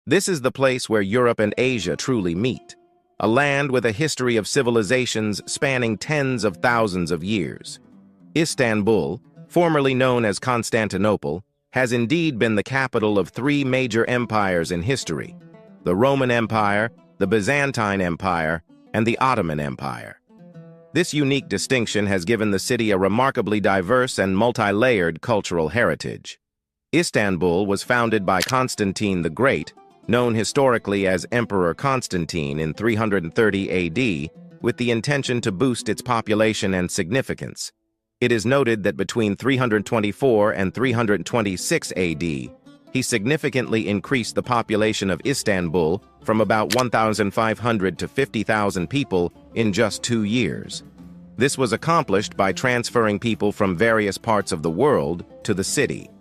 This is the place where Europe and Asia truly meet, a land with a history of civilizations spanning tens of thousands of years. Istanbul, formerly known as Constantinople, has indeed been the capital of three major empires in history: the Roman Empire, the Byzantine Empire, and the Ottoman Empire. This unique distinction has given the city a remarkably diverse and multi-layered cultural heritage. Istanbul was founded by Constantine the Great, known historically as Emperor Constantine, in 330 AD, with the intention to boost its population and significance. It is noted that between 324 and 326 AD, he significantly increased the population of Istanbul from about 1,500 to 50,000 people in just 2 years. This was accomplished by transferring people from various parts of the world to the city.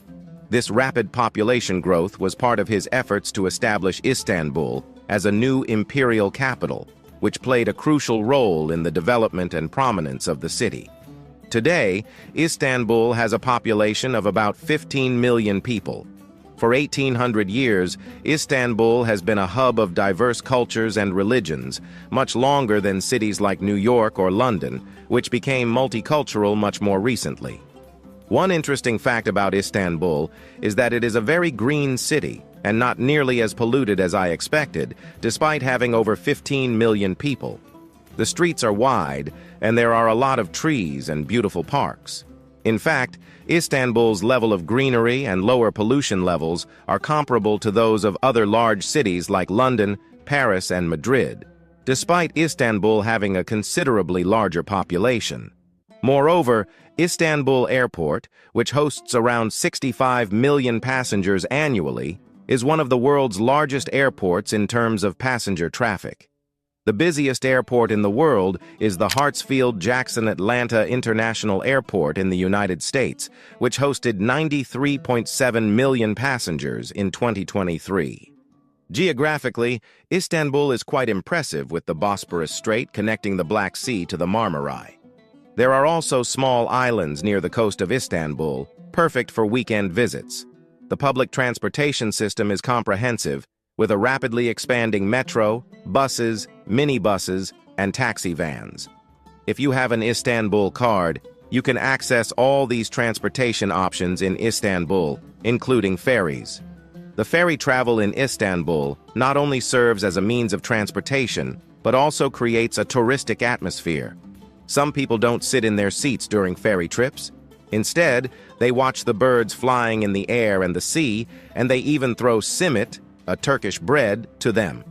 This rapid population growth was part of his efforts to establish Istanbul as a new imperial capital, which played a crucial role in the development and prominence of the city. Today, Istanbul has a population of about 15 million people. For 1,800 years, Istanbul has been a hub of diverse cultures and religions, much longer than cities like New York or London, which became multicultural much more recently. One interesting fact about Istanbul is that it is a very green city and not nearly as polluted as I expected, despite having over 15 million people. The streets are wide, and there are a lot of trees and beautiful parks. In fact, Istanbul's level of greenery and lower pollution levels are comparable to those of other large cities like London, Paris, and Madrid, despite Istanbul having a considerably larger population. Moreover, Istanbul Airport, which hosts around 65 million passengers annually, is one of the world's largest airports in terms of passenger traffic. The busiest airport in the world is the Hartsfield-Jackson Atlanta International Airport in the United States, which hosted 93.7 million passengers in 2023. Geographically, Istanbul is quite impressive, with the Bosporus Strait connecting the Black Sea to the Marmaray. There are also small islands near the coast of Istanbul, perfect for weekend visits. The public transportation system is comprehensive, with a rapidly expanding metro, buses, minibuses, and taxi vans. If you have an Istanbul card, you can access all these transportation options in Istanbul, including ferries. The ferry travel in Istanbul not only serves as a means of transportation, but also creates a touristic atmosphere. Some people don't sit in their seats during ferry trips. Instead, they watch the birds flying in the air and the sea, and they even throw simit, a Turkish bread, to them.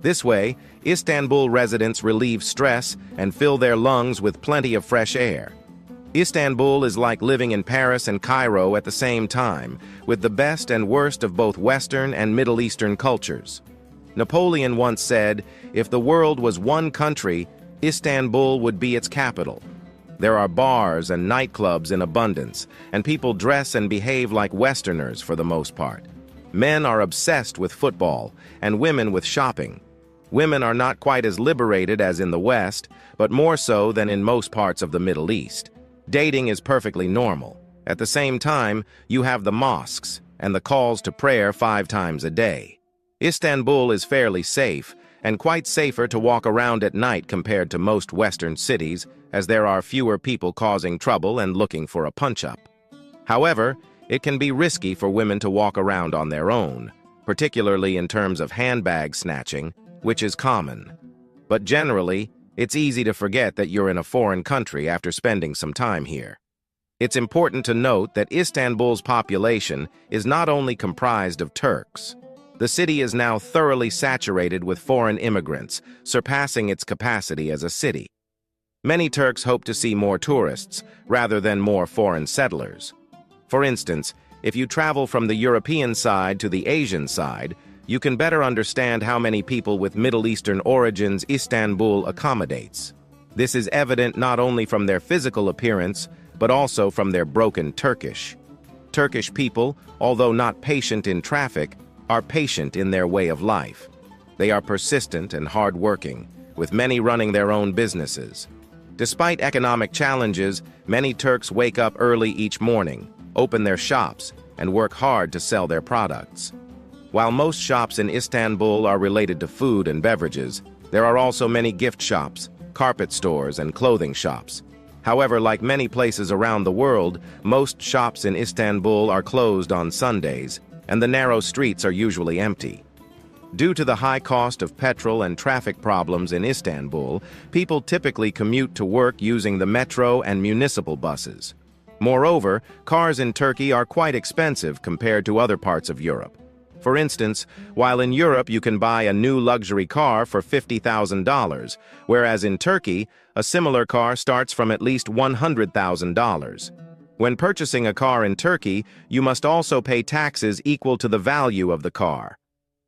This way, Istanbul residents relieve stress and fill their lungs with plenty of fresh air. Istanbul is like living in Paris and Cairo at the same time, with the best and worst of both Western and Middle Eastern cultures. Napoleon once said, "If the world was one country, Istanbul would be its capital." There are bars and nightclubs in abundance, and people dress and behave like Westerners for the most part. Men are obsessed with football, and women with shopping. Women are not quite as liberated as in the West, but more so than in most parts of the Middle East. Dating is perfectly normal. At the same time, you have the mosques and the calls to prayer 5 times a day. Istanbul is fairly safe, and quite safer to walk around at night compared to most Western cities, as there are fewer people causing trouble and looking for a punch-up. However, it can be risky for women to walk around on their own, particularly in terms of handbag snatching, which is common. But generally, it's easy to forget that you're in a foreign country after spending some time here. It's important to note that Istanbul's population is not only comprised of Turks. The city is now thoroughly saturated with foreign immigrants, surpassing its capacity as a city. Many Turks hope to see more tourists, rather than more foreign settlers. For instance, if you travel from the European side to the Asian side, you can better understand how many people with Middle Eastern origins Istanbul accommodates. This is evident not only from their physical appearance, but also from their broken Turkish. Turkish people, although not patient in traffic, are patient in their way of life. They are persistent and hard-working, with many running their own businesses. Despite economic challenges, many Turks wake up early each morning, open their shops, and work hard to sell their products. While most shops in Istanbul are related to food and beverages, there are also many gift shops, carpet stores, and clothing shops. However, like many places around the world, most shops in Istanbul are closed on Sundays, and the narrow streets are usually empty. Due to the high cost of petrol and traffic problems in Istanbul, people typically commute to work using the metro and municipal buses. Moreover, cars in Turkey are quite expensive compared to other parts of Europe. For instance, while in Europe you can buy a new luxury car for $50,000, whereas in Turkey, a similar car starts from at least $100,000. When purchasing a car in Turkey, you must also pay taxes equal to the value of the car.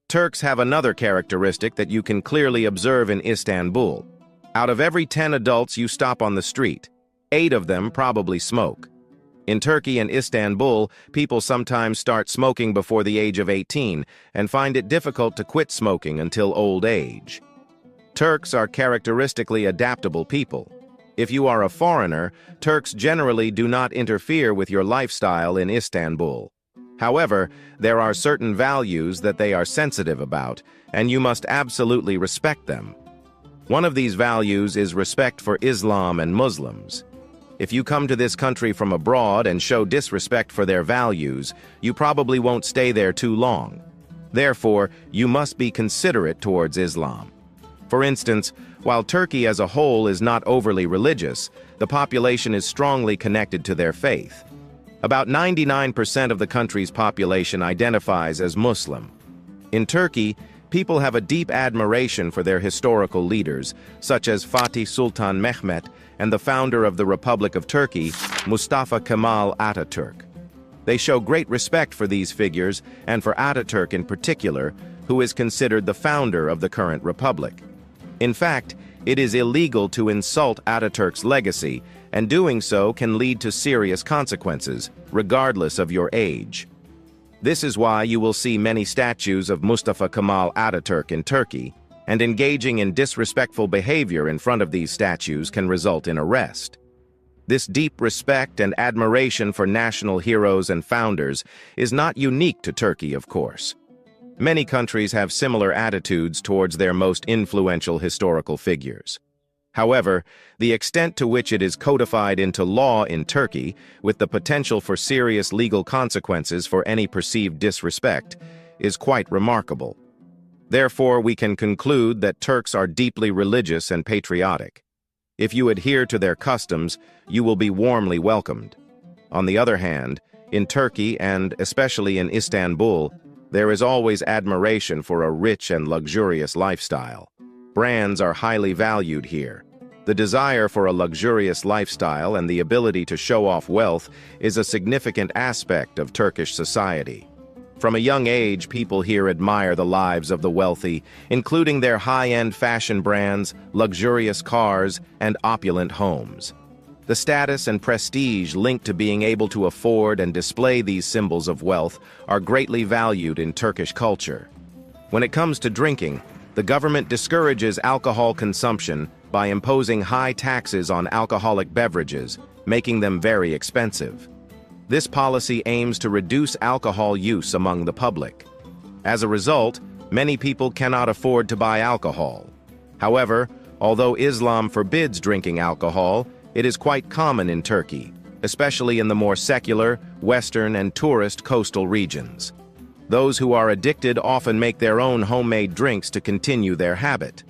Turks have another characteristic that you can clearly observe in Istanbul. Out of every 10 adults you stop on the street, 8 of them probably smoke. In Turkey and Istanbul, people sometimes start smoking before the age of 18 and find it difficult to quit smoking until old age. Turks are characteristically adaptable people. If you are a foreigner, Turks generally do not interfere with your lifestyle in Istanbul. However, there are certain values that they are sensitive about, and you must absolutely respect them. One of these values is respect for Islam and Muslims. If you come to this country from abroad and show disrespect for their values, you probably won't stay there too long. Therefore, you must be considerate towards Islam. For instance, while Turkey as a whole is not overly religious, the population is strongly connected to their faith. About 99% of the country's population identifies as Muslim. In Turkey, people have a deep admiration for their historical leaders, such as Fatih Sultan Mehmet and the founder of the Republic of Turkey, Mustafa Kemal Atatürk. They show great respect for these figures and for Atatürk in particular, who is considered the founder of the current republic. In fact, it is illegal to insult Atatürk's legacy, and doing so can lead to serious consequences, regardless of your age. This is why you will see many statues of Mustafa Kemal Atatürk in Turkey, and engaging in disrespectful behavior in front of these statues can result in arrest. This deep respect and admiration for national heroes and founders is not unique to Turkey, of course. Many countries have similar attitudes towards their most influential historical figures. However, the extent to which it is codified into law in Turkey, with the potential for serious legal consequences for any perceived disrespect, is quite remarkable. Therefore, we can conclude that Turks are deeply religious and patriotic. If you adhere to their customs, you will be warmly welcomed. On the other hand, in Turkey and especially in Istanbul, there is always admiration for a rich and luxurious lifestyle. Brands are highly valued here. The desire for a luxurious lifestyle and the ability to show off wealth is a significant aspect of Turkish society. From a young age, people here admire the lives of the wealthy, including their high-end fashion brands, luxurious cars, and opulent homes. The status and prestige linked to being able to afford and display these symbols of wealth are greatly valued in Turkish culture. When it comes to drinking, the government discourages alcohol consumption by imposing high taxes on alcoholic beverages, making them very expensive. This policy aims to reduce alcohol use among the public. As a result, many people cannot afford to buy alcohol. However, although Islam forbids drinking alcohol, it is quite common in Turkey, especially in the more secular, Western, and tourist coastal regions. Those who are addicted often make their own homemade drinks to continue their habit.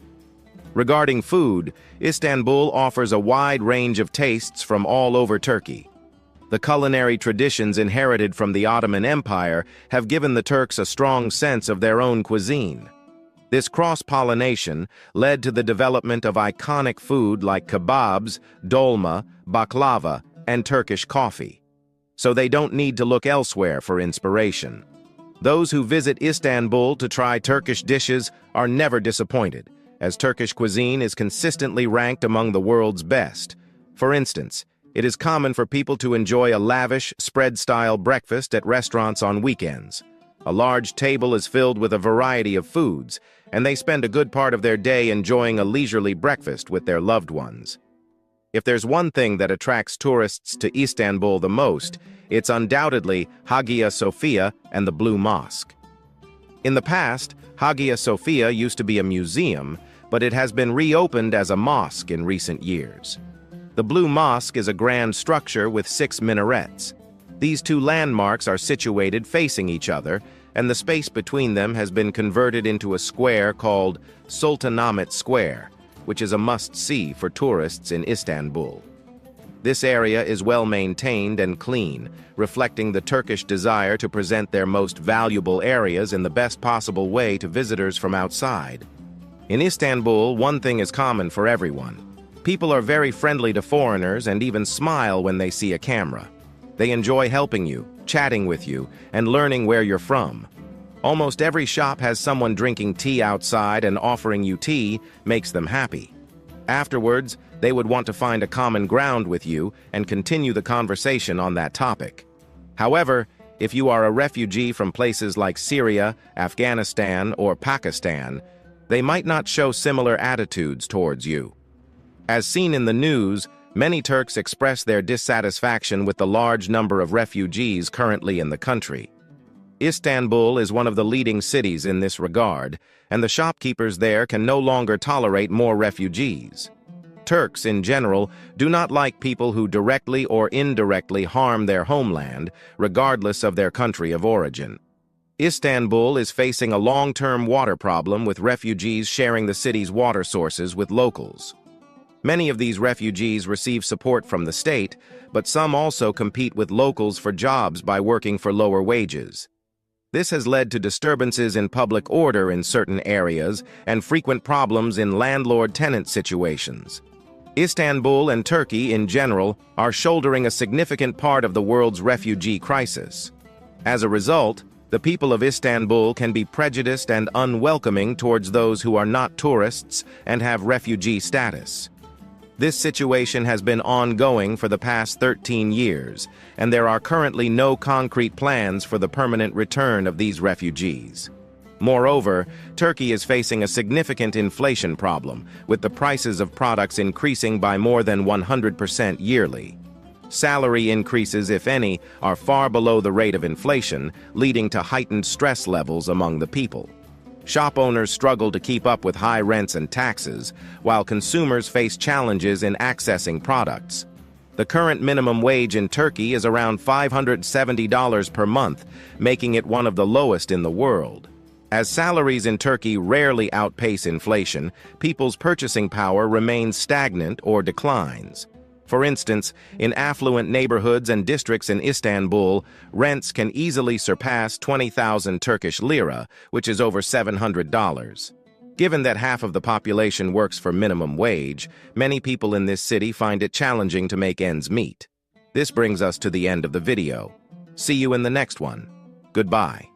Regarding food, Istanbul offers a wide range of tastes from all over Turkey. The culinary traditions inherited from the Ottoman Empire have given the Turks a strong sense of their own cuisine. This cross-pollination led to the development of iconic food like kebabs, dolma, baklava, and Turkish coffee. So they don't need to look elsewhere for inspiration. Those who visit Istanbul to try Turkish dishes are never disappointed, as Turkish cuisine is consistently ranked among the world's best. For instance, it is common for people to enjoy a lavish, spread-style breakfast at restaurants on weekends. A large table is filled with a variety of foods, and they spend a good part of their day enjoying a leisurely breakfast with their loved ones. If there's one thing that attracts tourists to Istanbul the most, it's undoubtedly Hagia Sophia and the Blue Mosque. In the past, Hagia Sophia used to be a museum, but it has been reopened as a mosque in recent years. The Blue Mosque is a grand structure with 6 minarets. These two landmarks are situated facing each other, and the space between them has been converted into a square called Sultanahmet Square, which is a must-see for tourists in Istanbul. This area is well maintained and clean, reflecting the Turkish desire to present their most valuable areas in the best possible way to visitors from outside. In Istanbul, one thing is common for everyone. People are very friendly to foreigners and even smile when they see a camera. They enjoy helping you, chatting with you, and learning where you're from. Almost every shop has someone drinking tea outside, and offering you tea makes them happy. Afterwards, they would want to find a common ground with you and continue the conversation on that topic. However, if you are a refugee from places like Syria, Afghanistan, or Pakistan, they might not show similar attitudes towards you. As seen in the news, many Turks express their dissatisfaction with the large number of refugees currently in the country. Istanbul is one of the leading cities in this regard, and the shopkeepers there can no longer tolerate more refugees. Turks, in general, do not like people who directly or indirectly harm their homeland, regardless of their country of origin. Istanbul is facing a long-term water problem, with refugees sharing the city's water sources with locals. Many of these refugees receive support from the state, but some also compete with locals for jobs by working for lower wages. This has led to disturbances in public order in certain areas and frequent problems in landlord-tenant situations. Istanbul and Turkey, in general, are shouldering a significant part of the world's refugee crisis. As a result, the people of Istanbul can be prejudiced and unwelcoming towards those who are not tourists and have refugee status. This situation has been ongoing for the past 13 years, and there are currently no concrete plans for the permanent return of these refugees. Moreover, Turkey is facing a significant inflation problem, with the prices of products increasing by more than 100% yearly. Salary increases, if any, are far below the rate of inflation, leading to heightened stress levels among the people. Shop owners struggle to keep up with high rents and taxes, while consumers face challenges in accessing products. The current minimum wage in Turkey is around $570 per month, making it one of the lowest in the world. As salaries in Turkey rarely outpace inflation, people's purchasing power remains stagnant or declines. For instance, in affluent neighborhoods and districts in Istanbul, rents can easily surpass 20,000 Turkish lira, which is over $700. Given that half of the population works for minimum wage, many people in this city find it challenging to make ends meet. This brings us to the end of the video. See you in the next one. Goodbye.